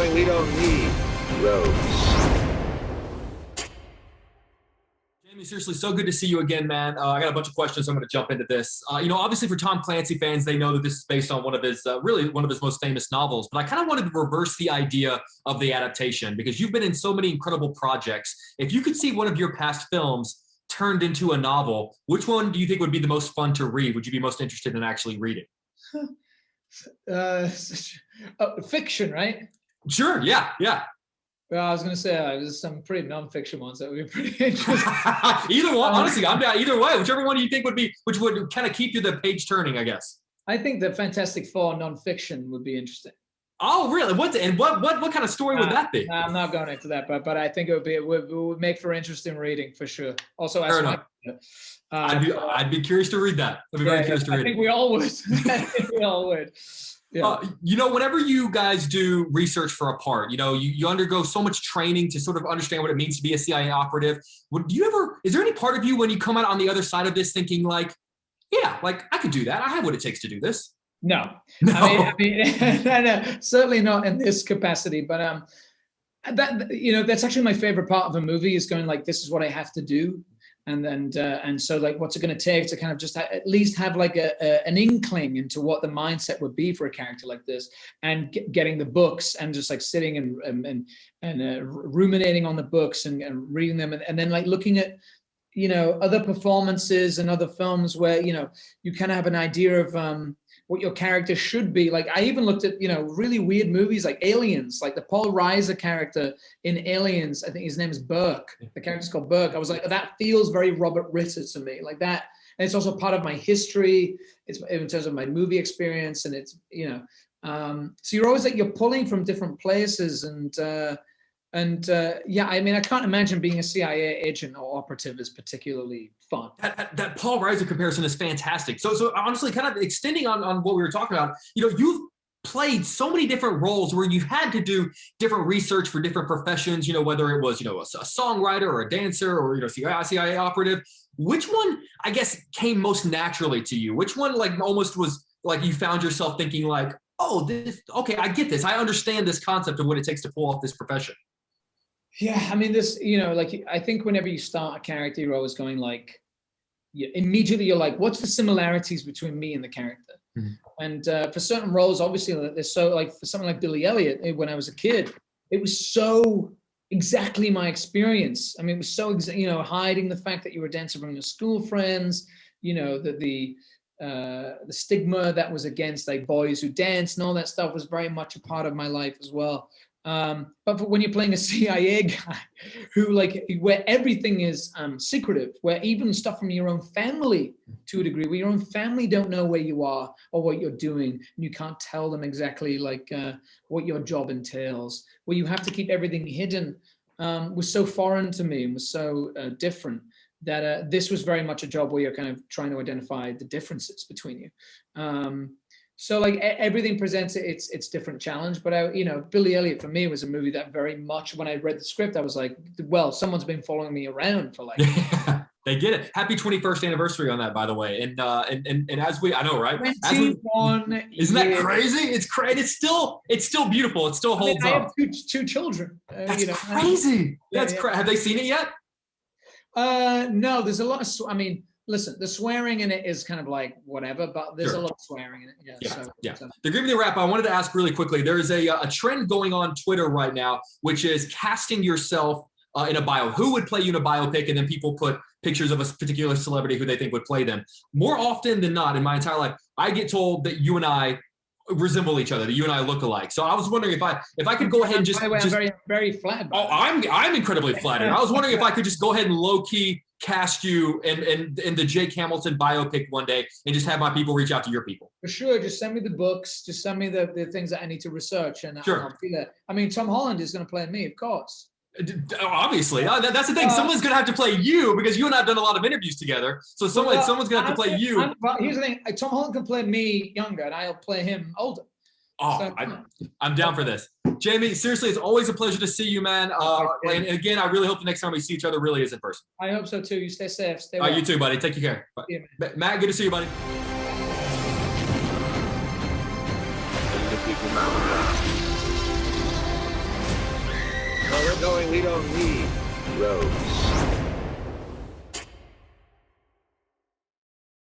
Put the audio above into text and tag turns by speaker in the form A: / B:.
A: showing we don't need roads.
B: Jamie, seriously, so good to see you again, man. I got a bunch of questions. I'm going to jump into this. Obviously for Tom Clancy fans, they know that this is based on one of his most famous novels. But I kind of wanted to reverse the idea of the adaptation because you've been in so many incredible projects. If you could see one of your past films turned into a novel, which one do you think would be the most fun to read? Would you be most interested in actually reading?
C: Fiction, right?
B: Sure. Yeah.
C: Well, I was going to say there's some pretty non-fiction ones that would be pretty interesting.
B: Either one, honestly, I'm down either way. Whichever one you think which would kind of keep you the page turning, I guess.
C: I think the Fantastic Four non-fiction would be interesting.
B: Oh, really? What kind of story would that be?
C: I'm not going into that, but I think it would make for interesting reading for sure. Also,
B: I'd be curious to read that. I'd be very curious to read it.
C: I think we all would. I think we all would. Yeah.
B: Whenever you guys do research for a part, you undergo so much training to sort of understand what it means to be a CIA operative. Is there any part of you when you come out on the other side of this thinking like, yeah, like I could do that. I have what it takes to do this.
C: No. I mean, no, certainly not in this capacity, but that's actually my favorite part of a movie is going like, this is what I have to do. And so like, what's it going to take to kind of just at least have like an inkling into what the mindset would be for a character like this, and getting the books and just like sitting and ruminating on the books and reading them, and then like looking at other performances and other films where you kind of have an idea of what your character should be. Like I even looked at really weird movies like Aliens, like the Paul Reiser character in Aliens. I think his name is Burke. The character's called Burke. I was like, that feels very Robert Ritter to me, like that. And it's also part of my history. It's in terms of my movie experience, and it's so you're always like you're pulling from different places, and I mean, I can't imagine being a CIA agent or operative is particularly fun.
B: That Paul Reiser comparison is fantastic. So honestly, kind of extending on what we were talking about, you've played so many different roles where you've had to do different research for different professions, whether it was, a songwriter or a dancer or, CIA operative. Which one, I guess, came most naturally to you? Which one like almost was like you found yourself thinking like, oh, okay, I get this. I understand this concept of what it takes to pull off this profession.
C: Yeah, I mean, this, like, I think whenever you start a character, you're always going like, immediately you're like, what's the similarities between me and the character? Mm-hmm. And for certain roles, obviously, there's so like for something like Billy Elliot, when I was a kid, it was so exactly my experience. I mean, it was so, hiding the fact that you were dancing from your school friends, the stigma that was against like boys who dance and all that stuff was very much a part of my life as well. But when you're playing a CIA guy where everything is secretive, where even stuff from your own family to a degree, where your own family don't know where you are or what you're doing, and you can't tell them exactly what your job entails, where you have to keep everything hidden, was so foreign to me and was so different that this was very much a job where you're kind of trying to identify the differences between you. So like everything presents its different challenge, but Billy Elliot for me was a movie that very much, when I read the script, I was like, well, someone's been following me around for like.
B: They get it. Happy 21st anniversary on that, by the way. And as I know, right?
C: 21
B: isn't that crazy? It's crazy. It's still beautiful. It still holds up.
C: I have two children.
B: That's crazy. That's crazy. Have they seen it yet?
C: No, there's a lot of. Listen, the swearing in it is kind of like whatever, but there's a lot of swearing in it. Yeah.
B: So. To give me the wrap, I wanted to ask really quickly. There is a trend going on Twitter right now, which is casting yourself in a bio. Who would play you in a biopic? And then people put pictures of a particular celebrity who they think would play them. More often than not, in my entire life, I get told that you and I resemble each other, that you and I look alike. So I was wondering if I could go ahead and just.
C: By the way, I'm very, very flattered.
B: Oh, I'm incredibly flattered. I was wondering if I could just go ahead and low key cast you in the Jake Hamilton biopic one day and just have my people reach out to your people.
C: For sure. Just send me the books. Just send me the things that I need to research, and
B: sure.
C: I'll be there. I mean, Tom Holland is going to play me, of course.
B: Obviously. That's the thing. Someone's going to have to play you because you and I have done a lot of interviews together. So someone's going to have to play you.
C: Here's the thing. Tom Holland can play me younger and I'll play him older.
B: Oh, so, I'm down for this. Jamie, seriously, it's always a pleasure to see you, man. And again, I really hope the next time we see each other really is in person.
C: I hope so too. You stay safe. Stay well.
B: You too, buddy. Take care. Bye.
C: Yeah,
B: Matt, good to see you, buddy.
A: going. We don't need roads.